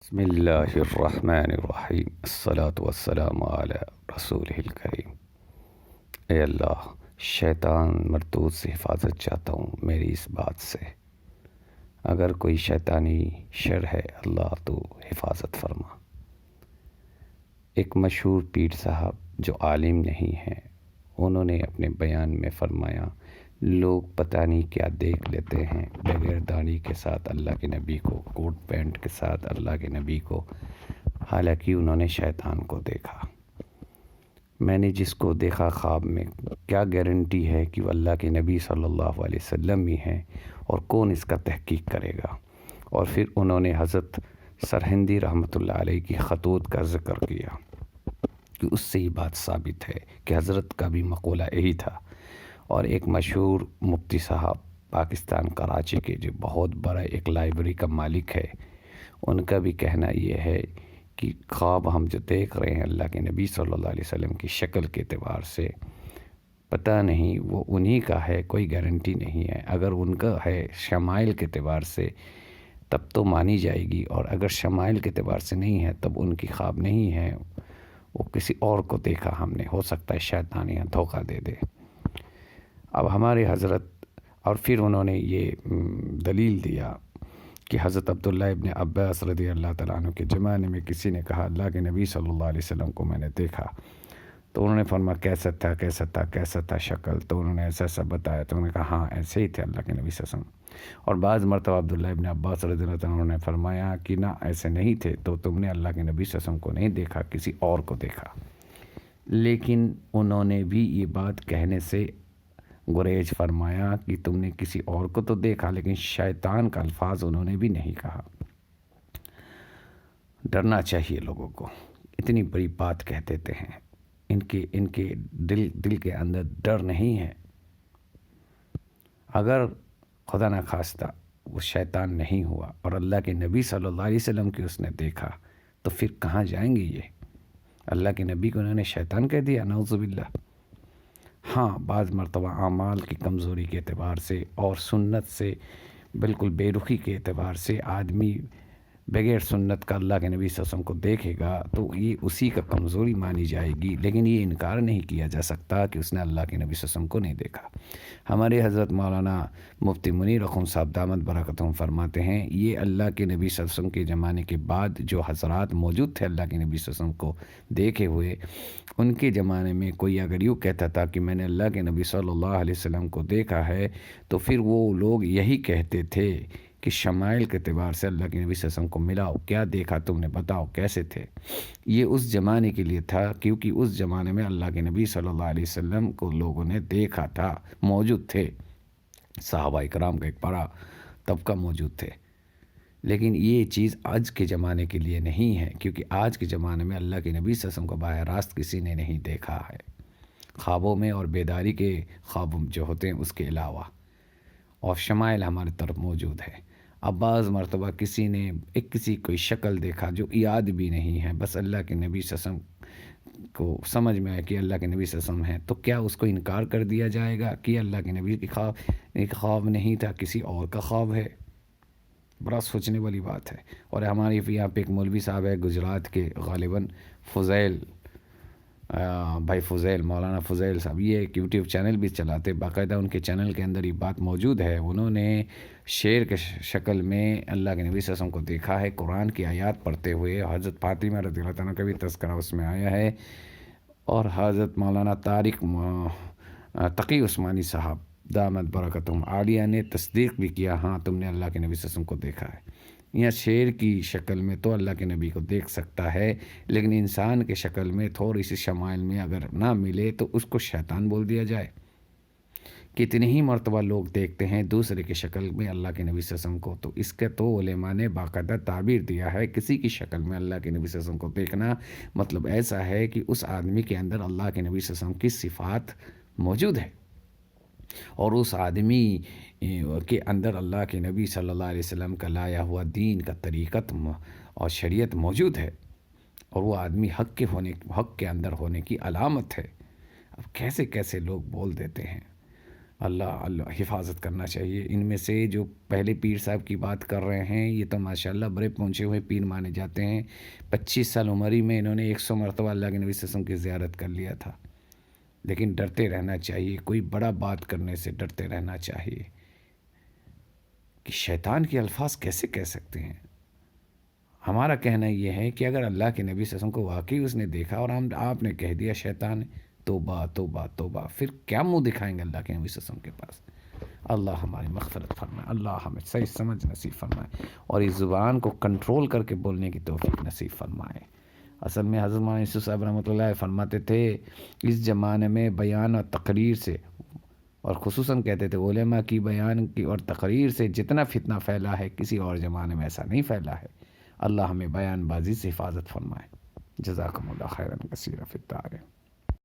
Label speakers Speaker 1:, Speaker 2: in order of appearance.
Speaker 1: بسم اللہ الرحمن الرحیم الصلاۃ والسلام علی رسول الکریم۔ اے اللہ، شیطان مردود سے حفاظت چاہتا ہوں میری اس بات سے۔ اگر کوئی شیطانی شر ہے اللہ تو حفاظت فرما۔ ایک مشہور پیر صاحب جو عالم نہیں ہیں، انہوں نے اپنے بیان میں فرمایا، لوگ پتہ نہیں کیا دیکھ لیتے ہیں بغیر داڑھی کے ساتھ اللہ کے نبی کو، کوٹ پینٹ کے ساتھ اللہ کے نبی کو، حالانکہ انہوں نے شیطان کو دیکھا۔ میں نے جس کو دیکھا خواب میں، کیا گارنٹی ہے کہ وہ اللہ کے نبی صلی اللہ علیہ وسلم ہی ہیں، اور کون اس کا تحقیق کرے گا؟ اور پھر انہوں نے حضرت سرہندی رحمۃ اللہ علیہ کی خطوط کا ذکر کیا کہ اس سے یہ بات ثابت ہے کہ حضرت کا بھی مقولہ یہی تھا۔ اور ایک مشہور مفتی صاحب پاکستان کراچی کے، جو بہت بڑا ایک لائبریری کا مالک ہے، ان کا بھی کہنا یہ ہے کہ خواب ہم جو دیکھ رہے ہیں اللہ کے نبی صلی اللہ علیہ وسلم کی شکل کے اعتبار سے، پتہ نہیں وہ انہی کا ہے، کوئی گارنٹی نہیں ہے۔ اگر ان کا ہے شمائل کے اعتبار سے تب تو مانی جائے گی، اور اگر شمائل کے اعتبار سے نہیں ہے تب ان کی خواب نہیں ہے، وہ کسی اور کو دیکھا ہم نے، ہو سکتا ہے شیطان یہاں دھوکہ دے دے۔ اب ہمارے حضرت، اور پھر انہوں نے یہ دلیل دیا کہ حضرت عبداللہ ابن عباس رضی اللہ تعالیٰ عنہ کے زمانے میں کسی نے کہا اللہ کے نبی صلی اللہ علیہ وسلم کو میں نے دیکھا، تو انہوں نے فرمایا کیسا تھا شکل، تو انہوں نے ایسا بتایا، تو انہوں نے کہا ہاں ایسے ہی تھے اللہ کے نبی صلی اللہ علیہ وسلم۔ اور بعض مرتبہ عبداللہ ابن عباس رضی اللہ تعالیٰ عنہ نے فرمایا کہ نہ ایسے نہیں تھے، تو تم نے اللہ کے نبی صلی اللہ علیہ وسلم کو نہیں دیکھا، کسی اور کو دیکھا۔ لیکن انہوں نے بھی یہ بات کہنے سے گریز فرمایا کہ تم نے کسی اور کو تو دیکھا، لیکن شیطان کا الفاظ انہوں نے بھی نہیں کہا۔ ڈرنا چاہیے لوگوں کو، اتنی بڑی بات کہہ دیتے ہیں، ان کے دل کے اندر ڈر نہیں ہے۔ اگر خدا نخواستہ وہ شیطان نہیں ہوا اور اللہ کے نبی صلی اللہ علیہ وسلم کی اس نے دیکھا، تو پھر کہاں جائیں گے یہ؟ اللہ کے نبی کو انہوں نے شیطان کہہ دیا، نعوذ باللہ۔ ہاں، بعض مرتبہ اعمال کی کمزوری کے اعتبار سے اور سنت سے بالکل بے رخی کے اعتبار سے آدمی بغیر سنت کا اللہ کے نبی صلی اللہ علیہ وسلم کو دیکھے گا تو یہ اسی کا کمزوری مانی جائے گی، لیکن یہ انکار نہیں کیا جا سکتا کہ اس نے اللہ کے نبی صلی اللہ علیہ وسلم کو نہیں دیکھا۔ ہمارے حضرت مولانا مفتی منیر اخوند صاحب دامت برکاتہم فرماتے ہیں، یہ اللہ کے نبی صلی اللہ علیہ وسلم کے زمانے کے بعد جو حضرات موجود تھے اللہ کے نبی صلی اللہ علیہ وسلم کو دیکھے ہوئے، ان کے زمانے میں کوئی اگر یوں کہتا تھا کہ میں نے اللہ کے نبی صلی اللہ علیہ وسلم کو دیکھا ہے، تو پھر وہ لوگ یہی کہتے تھے کہ شمائل کے اعتبار سے اللہ کے نبی صلی اللہ علیہ وسلم کو ملاؤ، کیا دیکھا تم نے، بتاؤ کیسے تھے۔ یہ اس زمانے کے لیے تھا، کیونکہ اس زمانے میں اللہ کے نبی صلی اللہ علیہ وسلم کو لوگوں نے دیکھا تھا، موجود تھے، صحابہ کرام کا ایک بڑا طبقہ موجود تھے۔ لیکن یہ چیز آج کے زمانے کے لیے نہیں ہے، کیونکہ آج کے زمانے میں اللہ کے نبی صلی اللہ علیہ وسلم کو براہ راست کسی نے نہیں دیکھا ہے، خوابوں میں اور بیداری کے خواب جو ہوتے ہیں اس کے علاوہ، اور شمائل ہمارے طرف موجود ہے۔ اب بعض مرتبہ کسی نے کسی کوئی شکل دیکھا جو یاد بھی نہیں ہے، بس اللہ کے نبی صلی اللہ علیہ وسلم کو سمجھ میں آیا کہ اللہ کے نبی صلی اللہ علیہ وسلم ہیں، تو کیا اس کو انکار کر دیا جائے گا کہ اللہ کے نبی کی خواب نہیں تھا، کسی اور کا خواب ہے؟ بڑا سوچنے والی بات ہے۔ اور ہمارے یہاں پہ ایک مولوی صاحب ہے گجرات کے، غالباً فضیل بھائی فضیل، مولانا فضیل صاحب، یہ ایک یوٹیوب چینل بھی چلاتے، باقاعدہ ان کے چینل کے اندر یہ بات موجود ہے۔ انہوں نے شیر کے شکل میں اللہ کے نبی صلی اللہ علیہ وسلم کو دیکھا ہے، قرآن کی آیات پڑھتے ہوئے، حضرت فاطمہ رضی اللہ عنہ کا بھی تذکرہ اس میں آیا ہے، اور حضرت مولانا طارق تقی عثمانی صاحب دامت برکاتہم عالیہ نے تصدیق بھی کیا، ہاں تم نے اللہ کے نبی صلی اللہ علیہ وسلم کو دیکھا ہے۔ یا شیر کی شکل میں تو اللہ کے نبی کو دیکھ سکتا ہے، لیکن انسان کے شکل میں تھوڑی سی شمائل میں اگر نہ ملے تو اس کو شیطان بول دیا جائے۔ کتنی ہی مرتبہ لوگ دیکھتے ہیں دوسرے کی شکل میں اللہ کے نبی صلی اللہ علیہ وسلم کو، تو اس کے تو علماء نے باقاعدہ تعبیر دیا ہے، کسی کی شکل میں اللہ کے نبی صلی اللہ علیہ وسلم کو دیکھنا مطلب ایسا ہے کہ اس آدمی کے اندر اللہ کے نبی صلی اللہ علیہ وسلم کی صفات موجود ہے، اور اس آدمی کے اندر اللہ کے نبی صلی اللہ علیہ وسلم کا لایا ہوا دین کا طریقت اور شریعت موجود ہے، اور وہ آدمی حق کے اندر ہونے کی علامت ہے۔ اب کیسے لوگ بول دیتے ہیں، اللہ اللہ حفاظت کرنا چاہیے۔ ان میں سے جو پہلے پیر صاحب کی بات کر رہے ہیں، یہ تو ماشاءاللہ بڑے پہنچے ہوئے پیر مانے جاتے ہیں۔ 25 سال عمر ہی میں انہوں نے 100 مرتبہ اللہ کے نبی صلی اللہ علیہ وسلم کی زیارت کر لیا تھا۔ لیکن ڈرتے رہنا چاہیے، کوئی بڑا بات کرنے سے ڈرتے رہنا چاہیے کہ شیطان کے الفاظ کیسے کہہ سکتے ہیں۔ ہمارا کہنا یہ ہے کہ اگر اللہ کے نبی صلی اللہ علیہ وسلم کو واقعی اس نے دیکھا اور آپ نے کہہ دیا شیطان، توبہ توبہ توبہ، پھر کیا منہ دکھائیں گے اللہ کے نبی صلی اللہ علیہ وسلم کے پاس؟ اللہ ہماری مغفرت فرمائے، اللہ ہمیں صحیح سمجھ نصیب فرمائے اور اس زبان کو کنٹرول کر کے بولنے کی توفیق نصیب فرمائے۔ اصل میں حضرت مولانا یوسف صاحب رحمۃ اللہ فرماتے تھے، اس زمانے میں بیان اور تقریر سے، اور خصوصاً کہتے تھے علماء کی بیان کی اور تقریر سے جتنا فتنہ پھیلا ہے کسی اور زمانے میں ایسا نہیں پھیلا ہے۔ اللہ ہمیں بیان بازی سے حفاظت فرمائے۔ جزاکم اللہ خیرا کثیرا فی الدارین۔